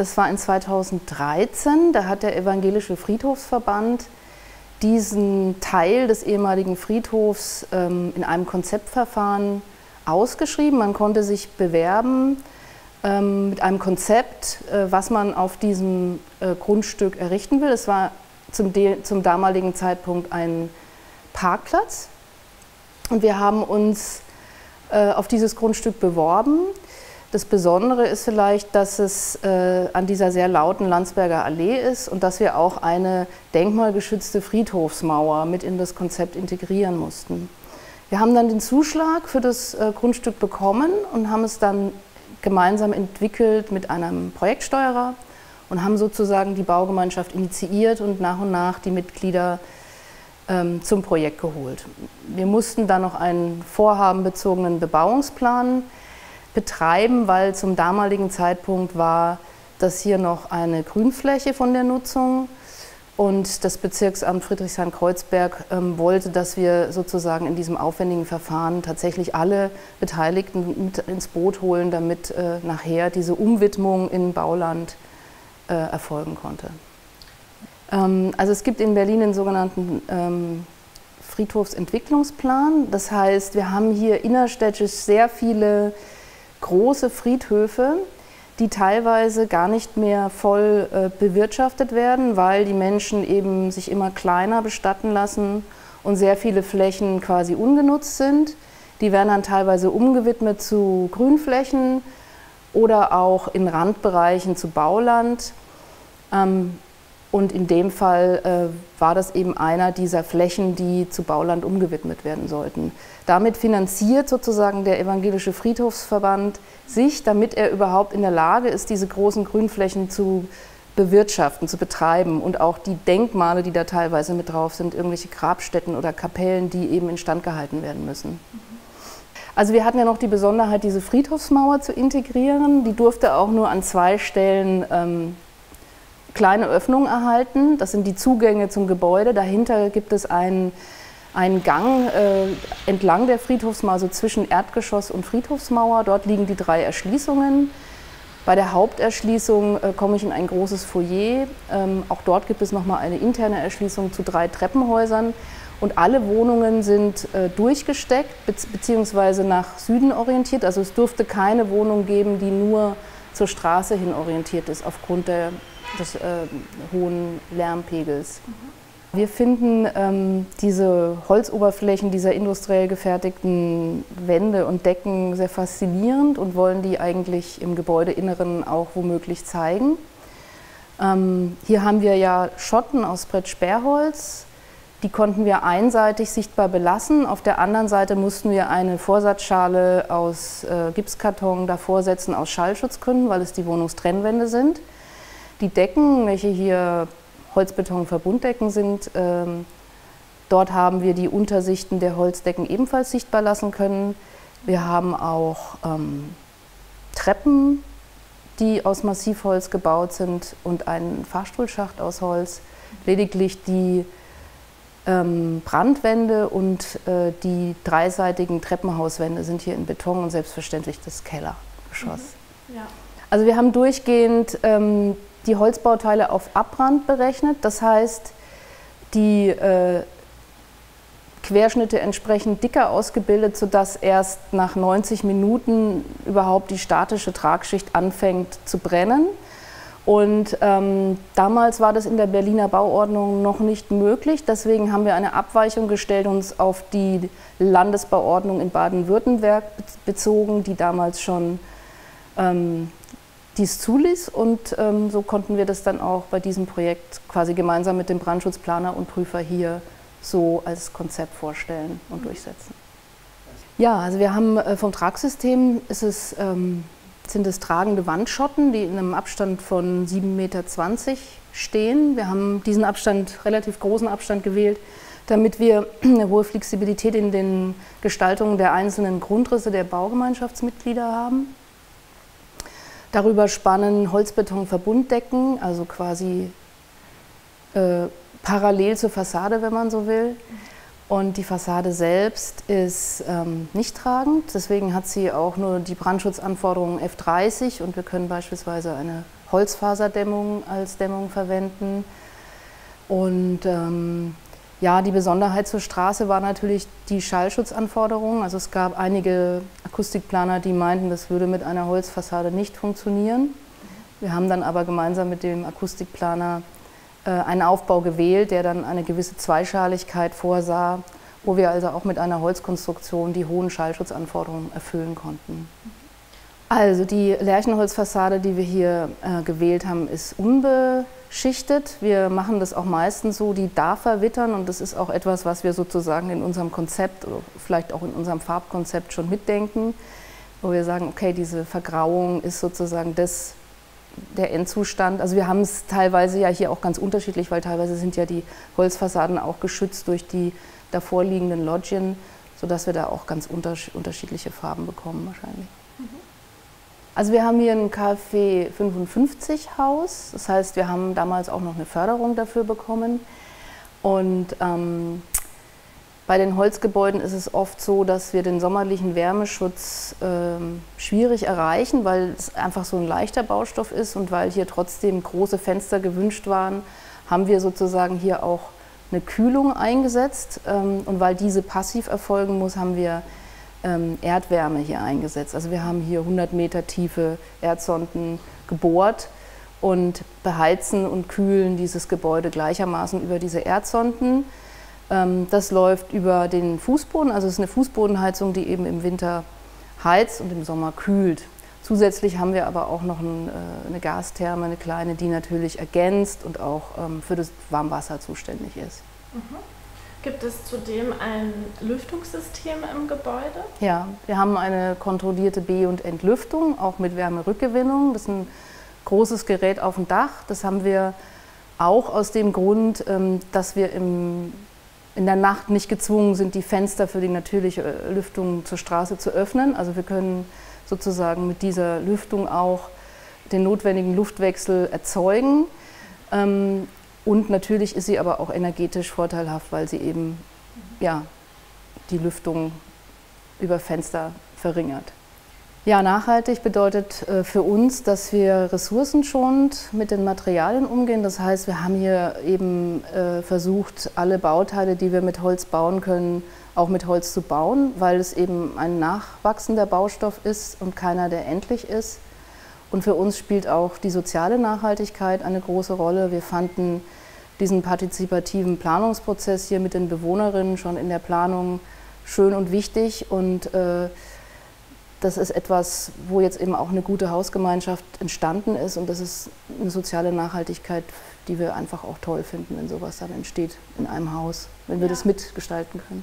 Das war in 2013, da hat der Evangelische Friedhofsverband diesen Teil des ehemaligen Friedhofs in einem Konzeptverfahren ausgeschrieben. Man konnte sich bewerben mit einem Konzept, was man auf diesem Grundstück errichten will. Es war zum damaligen Zeitpunkt ein Parkplatz und wir haben uns auf dieses Grundstück beworben. Das Besondere ist vielleicht, dass es an dieser sehr lauten Landsberger Allee ist und dass wir auch eine denkmalgeschützte Friedhofsmauer mit in das Konzept integrieren mussten. Wir haben dann den Zuschlag für das Grundstück bekommen und haben es dann gemeinsam entwickelt mit einem Projektsteuerer und haben sozusagen die Baugemeinschaft initiiert und nach die Mitglieder zum Projekt geholt. Wir mussten dann noch einen vorhabenbezogenen Bebauungsplan betreiben, weil zum damaligen Zeitpunkt war das hier noch eine Grünfläche von der Nutzung und das Bezirksamt Friedrichshain-Kreuzberg wollte, dass wir sozusagen in diesem aufwendigen Verfahren tatsächlich alle Beteiligten mit ins Boot holen, damit nachher diese Umwidmung in Bauland erfolgen konnte. Also es gibt in Berlin den sogenannten Friedhofsentwicklungsplan. Das heißt, wir haben hier innerstädtisch sehr viele große Friedhöfe, die teilweise gar nicht mehr voll bewirtschaftet werden, weil die Menschen eben sich immer kleiner bestatten lassen und sehr viele Flächen quasi ungenutzt sind. Die werden dann teilweise umgewidmet zu Grünflächen oder auch in Randbereichen zu Bauland. Und in dem Fall war das eben einer dieser Flächen, die zu Bauland umgewidmet werden sollten. Damit finanziert sozusagen der Evangelische Friedhofsverband sich, damit er überhaupt in der Lage ist, diese großen Grünflächen zu bewirtschaften, zu betreiben und auch die Denkmale, die da teilweise mit drauf sind, irgendwelche Grabstätten oder Kapellen, die eben instand gehalten werden müssen. Also wir hatten ja noch die Besonderheit, diese Friedhofsmauer zu integrieren. Die durfte auch nur an 2 Stellen kleine Öffnungen erhalten. Das sind die Zugänge zum Gebäude. Dahinter gibt es einen Gang entlang der Friedhofsmauer, also zwischen Erdgeschoss und Friedhofsmauer. Dort liegen die 3 Erschließungen. Bei der Haupterschließung komme ich in ein großes Foyer. Auch dort gibt es nochmal eine interne Erschließung zu 3 Treppenhäusern. Und alle Wohnungen sind durchgesteckt bzw. nach Süden orientiert. Also es durfte keine Wohnung geben, die nur zur Straße hin orientiert ist, aufgrund des hohen Lärmpegels. Wir finden diese Holzoberflächen dieser industriell gefertigten Wände und Decken sehr faszinierend und wollen die eigentlich im Gebäudeinneren auch womöglich zeigen. Hier haben wir ja Schotten aus Brettsperrholz. Die konnten wir einseitig sichtbar belassen. Auf der anderen Seite mussten wir eine Vorsatzschale aus Gipskarton davor setzen aus Schallschutzgründen, weil es die Wohnungstrennwände sind. Die Decken, welche hier Holzbeton-Verbunddecken sind, dort haben wir die Untersichten der Holzdecken ebenfalls sichtbar lassen können. Wir haben auch Treppen, die aus Massivholz gebaut sind und einen Fahrstuhlschacht aus Holz. Lediglich die Brandwände und die dreiseitigen Treppenhauswände sind hier in Beton und selbstverständlich das Kellergeschoss. Ja. Also wir haben durchgehend die Holzbauteile auf Abbrand berechnet, das heißt, die Querschnitte entsprechend dicker ausgebildet, sodass erst nach 90 Minuten überhaupt die statische Tragschicht anfängt zu brennen. Und damals war das in der Berliner Bauordnung noch nicht möglich, deswegen haben wir eine Abweichung gestellt, uns auf die Landesbauordnung in Baden-Württemberg bezogen, die damals schon dies zuließ, und so konnten wir das dann auch bei diesem Projekt quasi gemeinsam mit dem Brandschutzplaner und Prüfer hier so als Konzept vorstellen und durchsetzen. Ja, also wir haben vom Tragsystem sind es tragende Wandschotten, die in einem Abstand von 7,20 Meter stehen. Wir haben diesen Abstand, relativ großen Abstand gewählt, damit wir eine hohe Flexibilität in den Gestaltungen der einzelnen Grundrisse der Baugemeinschaftsmitglieder haben. Darüber spannen Holzbeton-Verbunddecken, also quasi parallel zur Fassade, wenn man so will. Und die Fassade selbst ist nicht tragend, deswegen hat sie auch nur die Brandschutzanforderungen F30 und wir können beispielsweise eine Holzfaserdämmung als Dämmung verwenden. Und ja, die Besonderheit zur Straße war natürlich die Schallschutzanforderungen. Also es gab einige Akustikplaner, die meinten, das würde mit einer Holzfassade nicht funktionieren. Wir haben dann aber gemeinsam mit dem Akustikplaner einen Aufbau gewählt, der dann eine gewisse Zweischaligkeit vorsah, wo wir also auch mit einer Holzkonstruktion die hohen Schallschutzanforderungen erfüllen konnten. Also die Lärchenholzfassade, die wir hier gewählt haben, ist unbeschichtet. Wir machen das auch meistens so, die darf verwittern und das ist auch etwas, was wir sozusagen in unserem Konzept oder vielleicht auch in unserem Farbkonzept schon mitdenken, wo wir sagen, okay, diese Vergrauung ist sozusagen der Endzustand. Also wir haben es teilweise ja hier auch ganz unterschiedlich, weil teilweise sind ja die Holzfassaden auch geschützt durch die davor liegenden Loggien, sodass wir da auch ganz unterschiedliche Farben bekommen wahrscheinlich. Also wir haben hier ein KfW 55 Haus, das heißt, wir haben damals auch noch eine Förderung dafür bekommen. Und bei den Holzgebäuden ist es oft so, dass wir den sommerlichen Wärmeschutz schwierig erreichen, weil es einfach so ein leichter Baustoff ist und weil hier trotzdem große Fenster gewünscht waren, haben wir sozusagen hier auch eine Kühlung eingesetzt. Und weil diese passiv erfolgen muss, haben wir Erdwärme hier eingesetzt. Also wir haben hier 100 Meter tiefe Erdsonden gebohrt und beheizen und kühlen dieses Gebäude gleichermaßen über diese Erdsonden. Das läuft über den Fußboden, also es ist eine Fußbodenheizung, die eben im Winter heizt und im Sommer kühlt. Zusätzlich haben wir aber auch noch eine Gastherme, eine kleine, die natürlich ergänzt und auch für das Warmwasser zuständig ist. Gibt es zudem ein Lüftungssystem im Gebäude? Ja, wir haben eine kontrollierte Be- und Entlüftung, auch mit Wärmerückgewinnung. Das ist ein großes Gerät auf dem Dach. Das haben wir auch aus dem Grund, dass wir in der Nacht nicht gezwungen sind, die Fenster für die natürliche Lüftung zur Straße zu öffnen. Also wir können sozusagen mit dieser Lüftung auch den notwendigen Luftwechsel erzeugen. Und natürlich ist sie aber auch energetisch vorteilhaft, weil sie eben ja, die Lüftung über Fenster verringert. Ja, nachhaltig bedeutet für uns, dass wir ressourcenschonend mit den Materialien umgehen. Das heißt, wir haben hier eben versucht, alle Bauteile, die wir mit Holz bauen können, auch mit Holz zu bauen, weil es eben ein nachwachsender Baustoff ist und keiner, der endlich ist. Und für uns spielt auch die soziale Nachhaltigkeit eine große Rolle. Wir fanden diesen partizipativen Planungsprozess hier mit den Bewohnerinnen schon in der Planung schön und wichtig. Und das ist etwas, wo jetzt eben auch eine gute Hausgemeinschaft entstanden ist. Und das ist eine soziale Nachhaltigkeit, die wir einfach auch toll finden, wenn sowas dann entsteht in einem Haus, wenn wir das mitgestalten können.